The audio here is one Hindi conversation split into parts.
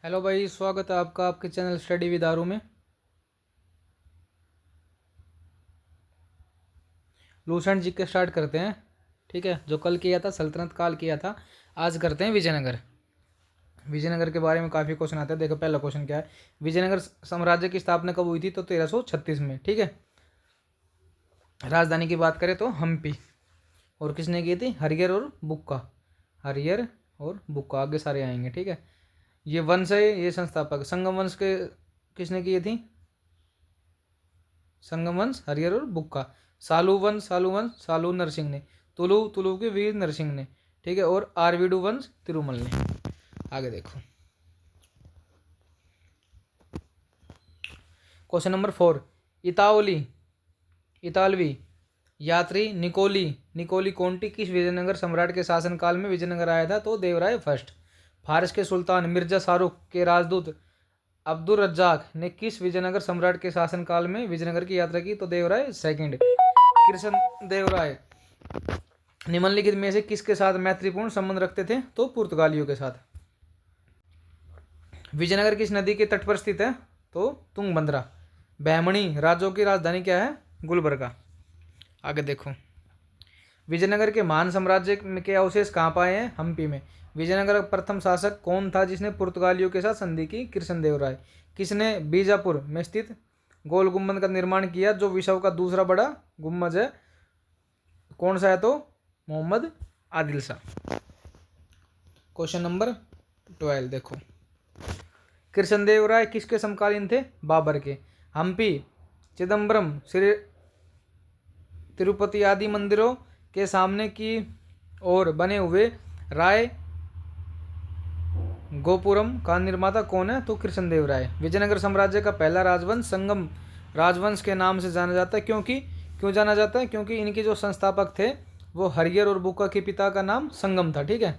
हेलो भाई, स्वागत है आपका आपके चैनल स्टडी विद आरू में। लूसेंट जी के स्टार्ट करते हैं। ठीक है, जो कल किया था सल्तनत काल किया था, आज करते हैं विजयनगर। विजयनगर के बारे में काफ़ी क्वेश्चन आते हैं। देखो पहला क्वेश्चन क्या है। विजयनगर साम्राज्य की स्थापना कब हुई थी? तो 1336 में। ठीक है। राजधानी की बात करें तो हम्पी। और किसने की थी? हरियर और बुक्का। हरियर और बुक्का, आगे सारे आएंगे। ठीक है। ये वंश है, ये संस्थापक संगम वंश के किसने किए थी? संगम वंश हरियर और बुक्का। सालू वंश सालू नरसिंह ने। तुलु के वीर नरसिंह ने। ठीक है। और आरवीडू वंश तिरुमल ने। आगे देखो क्वेश्चन नंबर 4। इतावली इतालवी यात्री निकोली निकोली कोंटी किस विजयनगर सम्राट के शासनकाल में विजयनगर आया था? तो देवराय फर्स्ट। फारस के सुल्तान मिर्जा शाहरुख के राजदूत अब्दुल रज्जाक ने किस विजयनगर सम्राट के शासनकाल में विजयनगर की यात्रा की? तो देवराय सेकंड। कृष्ण देवराय निम्नलिखित में से किसके साथ मैत्रीपूर्ण संबंध रखते थे? तो पुर्तगालियों के साथ। विजयनगर किस नदी के तट पर स्थित है? तो तुंगभद्रा। बहमणी राज्यों की राजधानी क्या है? गुलबर्गा। आगे देखो विजयनगर के महान साम्राज्य के अवशेष कहाँ पाए हैं? हम्पी में। विजयनगर का प्रथम शासक कौन था जिसने पुर्तगालियों के साथ संधि की? कृष्णदेवराय। किसने बीजापुर में स्थित गोल गुम्बद का निर्माण किया जो विश्व का दूसरा बड़ा गुम्बद है? कौन सा है? तो मोहम्मद आदिल शाह। क्वेश्चन नंबर 12 देखो। कृष्णदेवराय किसके समकालीन थे? बाबर के। हम्पी, चिदम्बरम, श्री तिरुपति आदि मंदिरों के सामने की ओर बने हुए राय गोपुरम का निर्माता कौन है? तो कृष्णदेवराय। विजयनगर साम्राज्य का पहला राजवंश संगम राजवंश के नाम से जाना जाता है। क्यों जाना जाता है? क्योंकि इनके जो संस्थापक थे वो हरियर और बुक्का के पिता का नाम संगम था। ठीक है,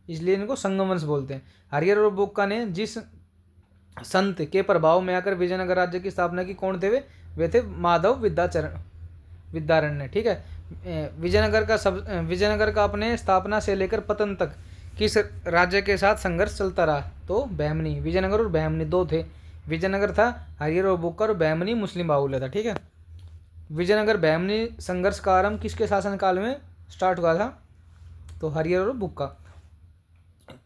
इसलिए इनको संगम वंश बोलते हैं। हरियर और बुक्का ने जिस संत के प्रभाव में आकर विजयनगर राज्य की स्थापना की, कौन थे वे थे माधव विद्यारण्य। ठीक है। विजयनगर का अपने स्थापना से लेकर पतन तक किस राज्य के साथ संघर्ष चलता रहा? तो बहमनी। विजयनगर और बहमनी दो थे। विजयनगर था हरियर और बुक्का, और बहमनी मुस्लिम बाहुल्य था। ठीक है। विजयनगर बहमनी संघर्ष का आरंभ किसके शासनकाल में स्टार्ट हुआ था? तो हरियर और बुक्का।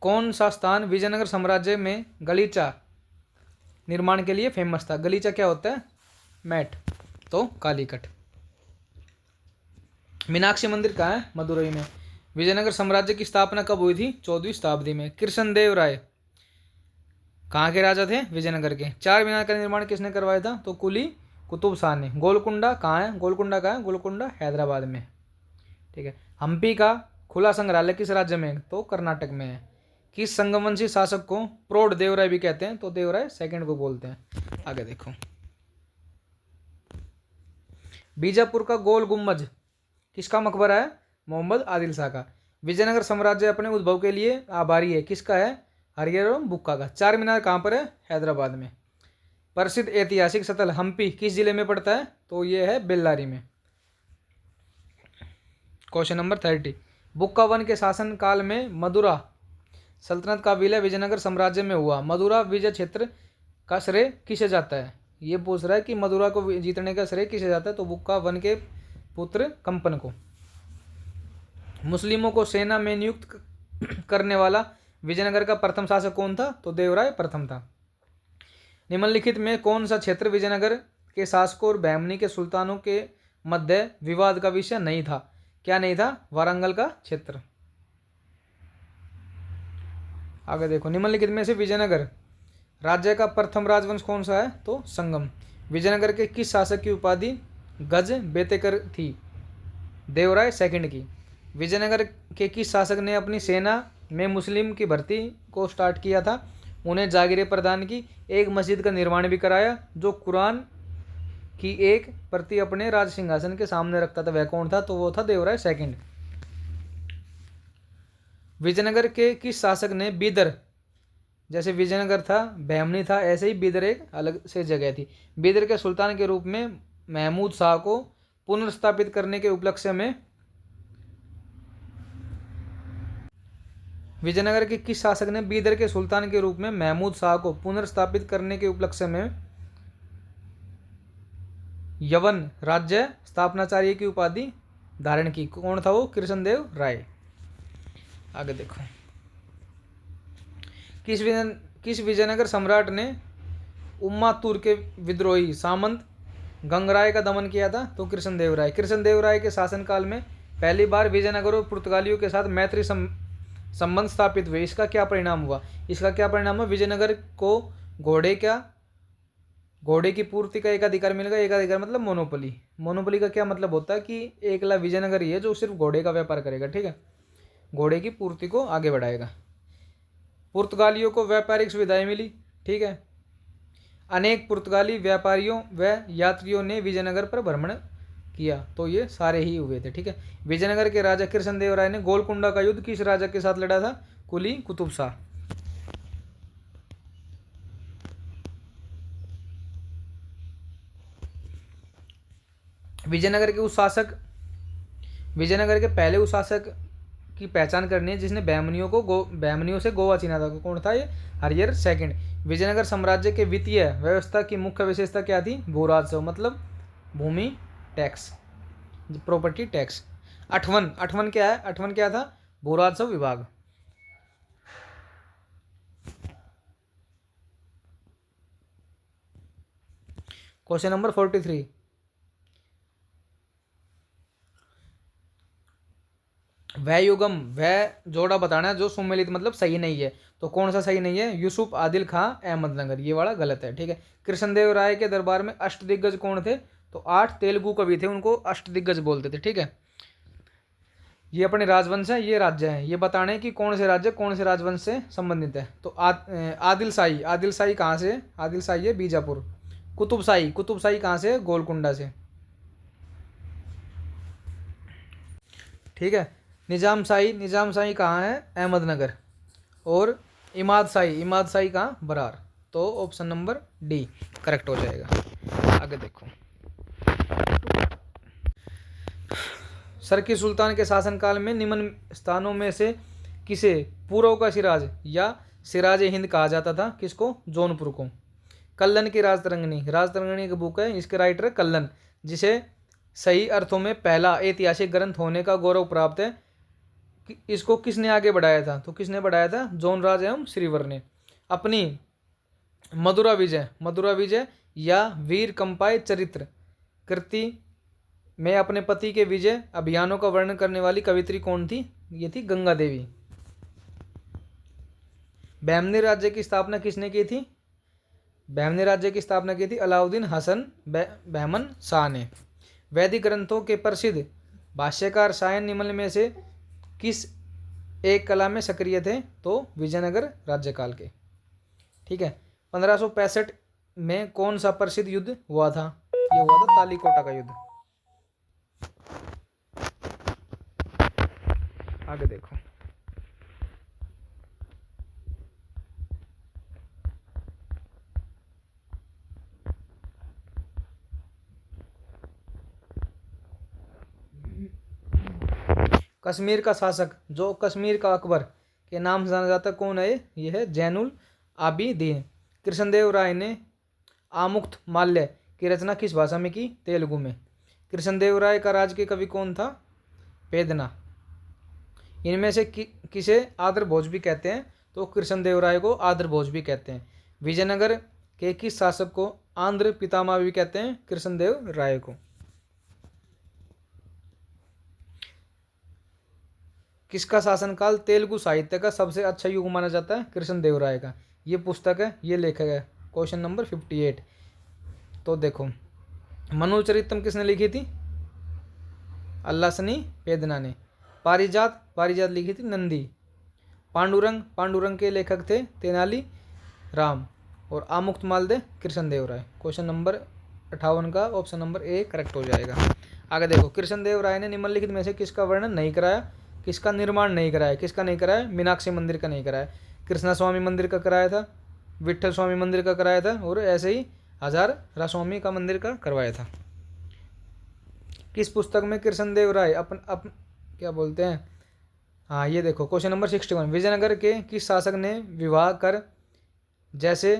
कौन सा स्थान विजयनगर साम्राज्य में गलीचा निर्माण के लिए फेमस था? गलीचा क्या होता है? मैट। तो कालीकट। मीनाक्षी मंदिर कहाँ है? मदुरई में। विजयनगर साम्राज्य की स्थापना कब हुई थी? 14वीं शताब्दी में। कृष्णदेव राय कहाँ के राजा थे? विजयनगर के। चार मीनार का निर्माण किसने करवाया था? तो कुली कुतुब शाह ने। गोलकुंडा कहाँ है? गोलकुंडा हैदराबाद में। ठीक है। हम्पी का खुला संग्रहालय किस राज्य में? तो कर्नाटक में है। किस संगमवंशी शासक को प्रौढ़ देवराय भी कहते हैं? तो देवराय सेकंड को बोलते हैं। आगे देखो बीजापुर का गोल गुम्बज किसका मकबरा है? मोहम्मद आदिल शाह का। विजयनगर साम्राज्य अपने उद्भव के लिए आभारी है, किसका है? हरियर और बुक्का का। चार मीनार कहाँ पर है? हैदराबाद में। प्रसिद्ध ऐतिहासिक स्थल हम्पी किस जिले में पड़ता है? तो ये है बेल्लारी में। Question number 30। बुक्का वन के शासन काल में मदुरा सल्तनत का विलय विजयनगर साम्राज्य में हुआ। मदुरा विजय क्षेत्र का श्रेय किसे जाता है? ये पूछ रहा है कि मदुरा को जीतने का श्रेय किसे जाता है? तो बुक्का वन के पुत्र कंपन को। मुस्लिमों को सेना में नियुक्त करने वाला विजयनगर का प्रथम शासक कौन था? तो देवराय प्रथम था। निम्नलिखित में कौन सा क्षेत्र विजयनगर के शासकों और बहमनी के सुल्तानों के मध्य विवाद का विषय नहीं था? क्या नहीं था? वारंगल का क्षेत्र। आगे देखो निम्नलिखित में से विजयनगर राज्य का प्रथम राजवंश कौन सा है? तो संगम। विजयनगर के किस शासक की उपाधि गज बेतेकर थी? देवराय सेकंड की। विजयनगर के किस शासक ने अपनी सेना में मुस्लिम की भर्ती को स्टार्ट किया था? उन्हें जागीरें प्रदान की, एक मस्जिद का निर्माण भी कराया, जो कुरान की एक प्रति अपने राज सिंहासन के सामने रखता था? वह कौन था? तो वो था देवराय सेकंड। विजयनगर के किस शासक ने बीदर, जैसे विजयनगर था बहमनी था, ऐसे ही बीदर एक अलग से जगह थी, बीदर के सुल्तान के रूप में महमूद शाह को पुनर्स्थापित करने के उपलक्ष्य में विजयनगर के किस शासक ने बीदर के सुल्तान के रूप में महमूद शाह को पुनर्स्थापित करने के उपलक्ष्य में यवन राज्य स्थापनाचार्य की उपाधि धारण की? कौन था वो? कृष्णदेव राय। आगे देखो, किस विजयनगर सम्राट ने उम्मातूर के विद्रोही सामंत गंगराय का दमन किया था? तो कृष्णदेव राय। कृष्णदेव राय के शासनकाल में पहली बार विजयनगर और पुर्तगालियों के साथ मैत्री संबंध स्थापित हुए। इसका क्या परिणाम हुआ? इसका क्या परिणाम हुआ? विजयनगर को घोड़े की पूर्ति का एक अधिकार मिल गया। एक अधिकार मतलब मोनोपोली। मोनोपोली का क्या मतलब होता है कि एकला विजयनगर ही है जो सिर्फ घोड़े का व्यापार करेगा, ठीक है, घोड़े की पूर्ति को आगे बढ़ाएगा। पुर्तगालियों को व्यापारिक सुविधाएं मिली, ठीक है। अनेक पुर्तगाली व्यापारियों व यात्रियों ने विजयनगर पर भ्रमण किया, तो ये सारे ही हुए थे, ठीक है। विजयनगर के राजा कृष्णदेव राय ने गोलकुंडा का युद्ध किस राजा के साथ लड़ा था? कुली कुतुब शाह। विजयनगर के पहले उस शासक की पहचान करनी है जिसने बहमनियों से गोवा छीना था। कौन था ये? हरियर सेकंड। विजयनगर साम्राज्य के वित्तीय व्यवस्था की मुख्य विशेषता क्या थी? भूराजस्व, मतलब भूमि टैक्स, प्रॉपर्टी टैक्स। अठवन क्या है? अठवन क्या था? भूराजस्व विभाग। क्वेश्चन नंबर 43, वह युगम, वह जोड़ा बताना है जो सुमेलित मतलब सही नहीं है। तो कौन सा सही नहीं है? यूसुफ आदिल खां अहमदनगर, ये वाला गलत है, ठीक है। कृष्णदेव राय के दरबार में अष्टदिग्गज कौन थे? तो 8 तेलुगु कवि थे, उनको अष्टदिग्गज बोलते थे, ठीक है। ये अपने राजवंश है, ये राज्य है, ये बताना है कि कौन से राज्य कौन से राजवंश से संबंधित है। तो आदिल शाही कहाँ से? आदिल शाही है बीजापुर। कुतुब शाही कहाँ से? गोलकुंडा से, ठीक है। निजाम शाही कहाँ है? अहमदनगर। और इमाद शाही कहाँ? बरार। तो ऑप्शन नंबर डी करेक्ट हो जाएगा। आगे देखो, सरकी सुल्तान के शासनकाल में निम्न स्थानों में से किसे पूर्व का सिराज या सिराज हिंद कहा जाता था? किसको? जौनपुर को। कल्लन की राजतरंगिणी की बुक है, इसके राइटर है कल्लन, जिसे सही अर्थों में पहला ऐतिहासिक ग्रंथ होने का गौरव प्राप्त है। इसको किसने आगे बढ़ाया था? तो किसने बढ़ाया था? जौनराज एवं श्रीवर ने। अपनी मधुरा विजय या वीर कंपाय चरित्र कृति में अपने पति के विजय अभियानों का वर्णन करने वाली कवित्री कौन थी? ये थी गंगा देवी। बहमनी राज्य की स्थापना किसने की थी? बहमनी राज्य की स्थापना की थी अलाउद्दीन हसन बहमन शाह ने। वैदिक ग्रंथों के प्रसिद्ध भाष्यकार सायन निम्न में से किस एक कला में सक्रिय थे? तो विजयनगर राज्यकाल के, ठीक है। 1565 में कौन सा प्रसिद्ध युद्ध हुआ था? ये हुआ था तालीकोटा का युद्ध। आगे देखो, कश्मीर का शासक जो कश्मीर का अकबर के नाम से जाना जाता कौन है? यह है जैनुल आबिदीन। कृष्णदेव राय ने आमुक्त माल्य की रचना किस भाषा में की? तेलुगु में। कृष्णदेव राय का राजकीय कवि कौन था? पेदना। इनमें से किसे आदर भोज भी कहते हैं? तो कृष्णदेव राय को आदर भोज भी कहते हैं। विजयनगर के किस शासक को आंध्र पितामह भी कहते हैं? कृष्णदेव राय को। किसका शासनकाल तेलुगु साहित्य का सबसे अच्छा युग माना जाता है? कृष्णदेव राय का। ये पुस्तक है, ये लेखक है। Question number 58। तो देखो, मनुचरित्रम किसने लिखी थी? अल्लासनी पेदना ने। पारिजात लिखी थी नंदी। पांडुरंग के लेखक थे तेनाली राम। और आमुक्त मालदे कृष्णदेव राय। क्वेश्चन नंबर 58 का ऑप्शन नंबर ए करेक्ट हो जाएगा। आगे देखो, कृष्णदेव राय ने निम्नलिखित में से किसका वर्णन नहीं कराया? किसका निर्माण नहीं कराया? किसका नहीं कराया? मीनाक्षी मंदिर का नहीं कराया। कृष्णा स्वामी मंदिर का कराया था, विठल स्वामी मंदिर का कराया था, और ऐसे ही हजार रास्वामी का मंदिर का करवाया था। किस पुस्तक में कृष्णदेव राय क्या बोलते हैं हाँ ये देखो क्वेश्चन नंबर 61, विजयनगर के किस शासक ने विवाह कर जैसे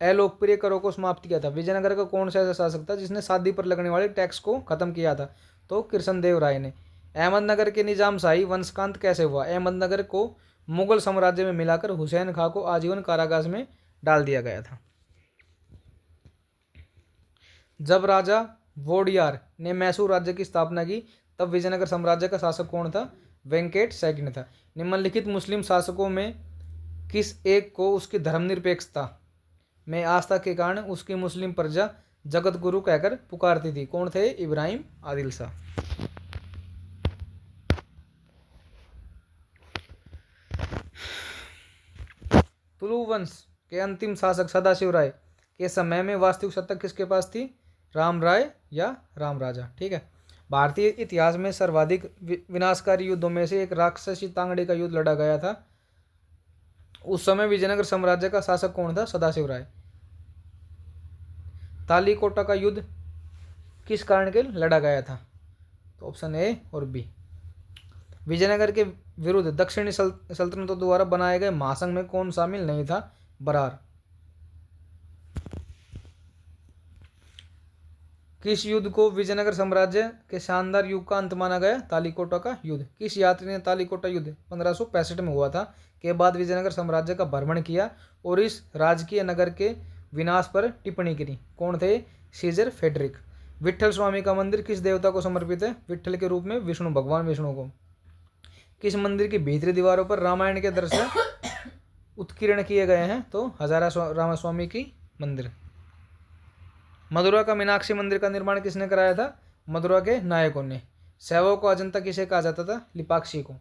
अलोकप्रिय करों को समाप्त किया था? विजयनगर का कौन सा ऐसा शासक था जिसने शादी पर लगने वाले टैक्स को खत्म किया था? तो कृष्णदेव राय ने। अहमदनगर के निजाम शाही वंशकांत कैसे हुआ? अहमदनगर को मुगल साम्राज्य में मिलाकर हुसैन खां को आजीवन कारागार में डाल दिया गया था। जब राजा वोडियार ने मैसूर राज्य की स्थापना की तब विजयनगर साम्राज्य का शासक कौन था? वेंकट सेकंड था। निम्नलिखित मुस्लिम शासकों में किस एक को उसकी धर्मनिरपेक्षता में आस्था के कारण उसकी मुस्लिम प्रजा जगत गुरु कहकर पुकारती थी? कौन थे? इब्राहिम आदिल शाह। तुलु वंश के अंतिम शासक सदाशिव राय के समय में वास्तविक सत्ता किसके पास थी? राम राय या राम राजा। ठीक है। भारतीय इतिहास में सर्वाधिक विनाशकारी युद्धों में से एक राक्षसी तांगड़े का युद्ध लड़ा गया था। उस समय विजयनगर साम्राज्य का शासक कौन था? सदाशिव राय। तालीकोटा का युद्ध किस कारण के लड़ा गया था? तो ऑप्शन ए और बी। विजयनगर के विरुद्ध दक्षिणी सल्तनतों द्वारा बनाए गए महासंघ में कौन शामिल नहीं था? बरार। किस युद्ध को विजयनगर साम्राज्य के शानदार युग का अंत माना गया? तालीकोटा का युद्ध। किस यात्री ने तालीकोटा युद्ध 1565 में हुआ था के बाद विजयनगर साम्राज्य का भ्रमण किया और इस राजकीय नगर के विनाश पर टिप्पणी करी? कौन थे? Scissor Frederick. विट्ठल स्वामी का मंदिर किस देवता को समर्पित है? विट्ठल के रूप में विष्णु, भगवान विष्णु को। किस मंदिर की भीतरी दीवारों पर रामायण के दृश्य उत्कीर्ण किए गए हैं? तो हजारा रामास्वामी की मंदिर। मदुरा का मीनाक्षी मंदिर का निर्माण किसने कराया था? मदुरा के नायकों ने। शैवों को अजंता किसे कहा जाता था? लिपाक्षी को।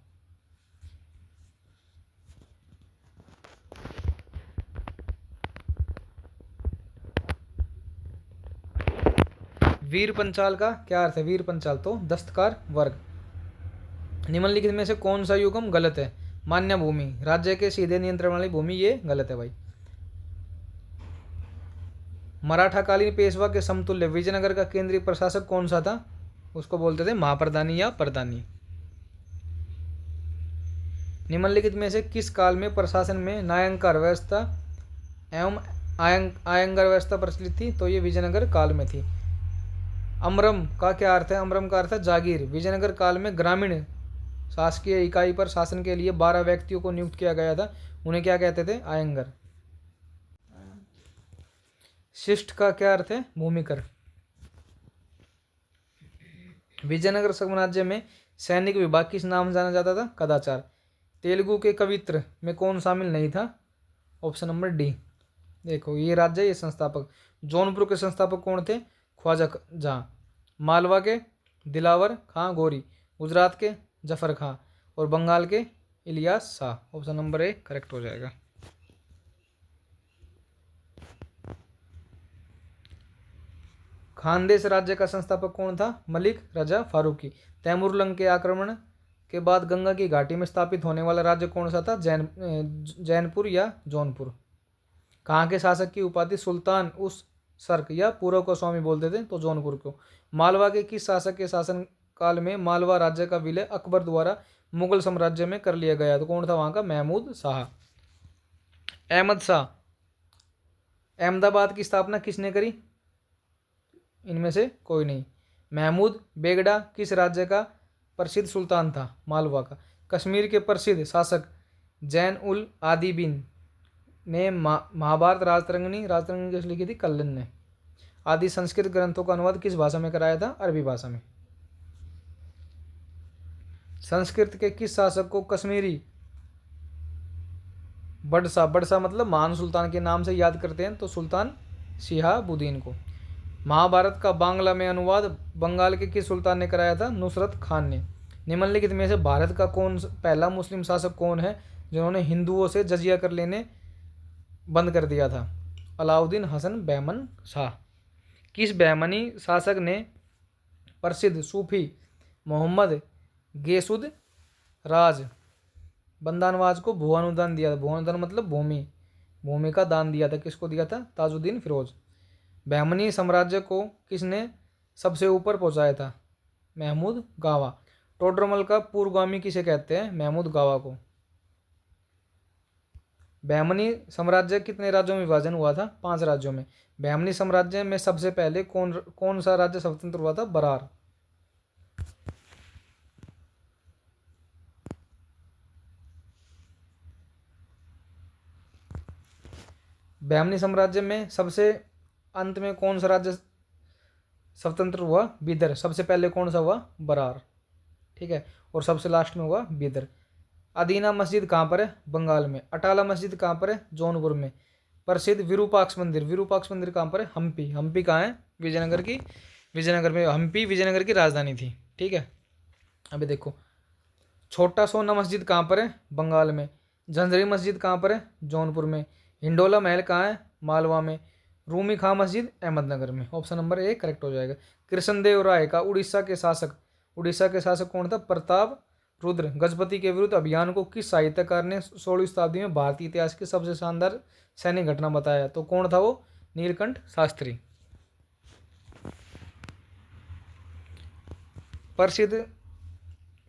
वीर पंचाल का क्या अर्थ है? वीर पंचाल तो दस्तकार वर्ग। निम्नलिखित में से कौन सा युगम गलत है? मान्य भूमि, राज्य के सीधे नियंत्रण वाली भूमि, ये गलत है भाई। मराठाकालीन पेशवा के समतुल्य विजयनगर का केंद्रीय प्रशासक कौन सा था? उसको बोलते थे महाप्रधानी या प्रधानी। निम्नलिखित में से किस काल में प्रशासन में न्यायाधिकार व्यवस्था एवं आयंगर व्यवस्था प्रचलित थी? तो ये विजयनगर काल में थी। अमरम का क्या अर्थ है? अमरम का अर्थ है जागीर। विजयनगर काल में ग्रामीण शासकीय इकाई पर शासन के लिए 12 व्यक्तियों को नियुक्त किया गया था। उन्हें क्या कहते थे? आयंगर। शिष्ट का क्या अर्थ है? भूमिकर। विजयनगर साम्राज्य में सैनिक विभाग किस नाम से जाना जाता था? कदाचार। तेलुगु के कवित्र में कौन शामिल नहीं था? Option number D. देखो ये राज्य, ये संस्थापक। जौनपुर के संस्थापक कौन थे? ख्वाजा जहां। मालवा के दिलावर खां गोरी, गुजरात के जफर खां और बंगाल के Ilyas Shah. Option number A correct हो जाएगा। खानदेश राज्य का संस्थापक कौन था? मलिक रजा फारूकी। तैमूरलंग के आक्रमण के बाद गंगा की घाटी में स्थापित होने वाला राज्य कौन सा था? जैनपुर या जौनपुर। कहाँ के शासक की उपाधि सुल्तान उस सर्क या पूर्व को स्वामी बोलते थे? तो जौनपुर को। मालवा के किस शासक के शासन काल में मालवा राज्य का विलय अकबर द्वारा मुगल साम्राज्य में कर लिया गया? तो कौन था वहां का? महमूद शाह। अहमद शाह। अहमदाबाद की स्थापना किसने करी? इनमें से कोई नहीं। महमूद बेगड़ा किस राज्य का प्रसिद्ध सुल्तान था? मालवा का। कश्मीर के प्रसिद्ध शासक जैन उल आदिबिन ने महाभारत राजतरंगिणी किस लिखी थी? कल्लन ने। आदि संस्कृत ग्रंथों का अनुवाद किस भाषा में कराया था? अरबी भाषा में। संस्कृत के किस शासक को कश्मीरी बड़सा मतलब महान सुल्तान के नाम से याद करते हैं? तो सुल्तान शिहाबुद्दीन को। महाभारत का बांग्ला में अनुवाद बंगाल के किस सुल्तान ने कराया था? नुसरत खान ने। निम्नलिखित में से भारत का कौन पहला मुस्लिम शासक कौन है जिन्होंने हिंदुओं से जजिया कर लेने बंद कर दिया था? अलाउद्दीन हसन बहमन शाह। किस बहमनी शासक ने प्रसिद्ध सूफी मोहम्मद गेसुद राज बंदानवाज को भू अनुदान दिया था? भू अनुदान मतलब भूमि का दान दिया था। किसको दिया था? ताजुद्दीन फिरोज। बहमनी साम्राज्य को किसने सबसे ऊपर पहुंचाया था? महमूद गावा। टोडरमल का पूर्वगामी किसे कहते हैं? महमूद गावा को। बहमनी साम्राज्य कितने राज्यों में विभाजन हुआ था? 5 राज्यों में। बहमनी साम्राज्य में सबसे पहले कौन कौन सा राज्य स्वतंत्र हुआ था? बरार। बहमनी साम्राज्य में सबसे अंत में कौन सा राज्य स्वतंत्र हुआ? बीदर। सबसे पहले कौन सा हुआ? बरार। ठीक है, और सबसे लास्ट में हुआ बीदर। अदीना मस्जिद कहाँ पर है? बंगाल में। अटाला मस्जिद कहाँ पर है? जौनपुर में। प्रसिद्ध विरूपाक्ष मंदिर, विरूपाक्ष मंदिर कहाँ पर है? हम्पी। हम्पी कहाँ है? विजयनगर की, विजयनगर में। हम्पी विजयनगर की राजधानी थी। ठीक है, अभी देखो, छोटा सोना मस्जिद कहाँ पर है? बंगाल में। झंझरी मस्जिद कहाँ पर है? जौनपुर में। हिंडोला महल कहाँ है? मालवा में। रूमी खां मस्जिद अहमदनगर में। ऑप्शन नंबर ए करेक्ट हो जाएगा। कृष्णदेव राय का उड़ीसा के शासक कौन था? प्रताप रुद्र। गजपति के विरुद्ध अभियान को किस साहित्यकार ने 16वीं शताब्दी में भारतीय इतिहास की सबसे शानदार सैन्य घटना बताया? तो कौन था वो? नीलकंठ शास्त्री। प्रसिद्ध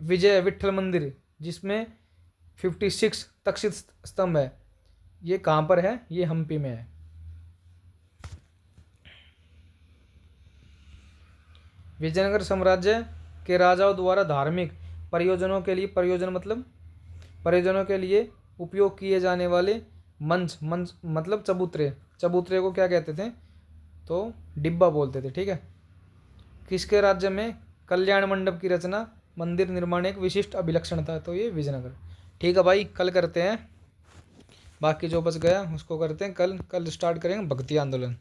विजय विठल मंदिर जिसमें 56 तक्षित स्तंभ है, ये कहाँ पर है? ये हम्पी में है। विजयनगर साम्राज्य के राजाओं द्वारा धार्मिक परियोजनों के लिए, परियोजना मतलब परियोजनों के लिए उपयोग किए जाने वाले मंच मतलब चबूतरे, चबूतरे को क्या कहते थे? तो डिब्बा बोलते थे। ठीक है, किसके राज्य में कल्याण मंडप की रचना, मंदिर निर्माण एक विशिष्ट अभिलक्षण था? तो ये विजयनगर। ठीक है भाई, कल करते हैं, बाकी जो बच गया उसको करते हैं कल। कल स्टार्ट करेंगे भक्ति आंदोलन।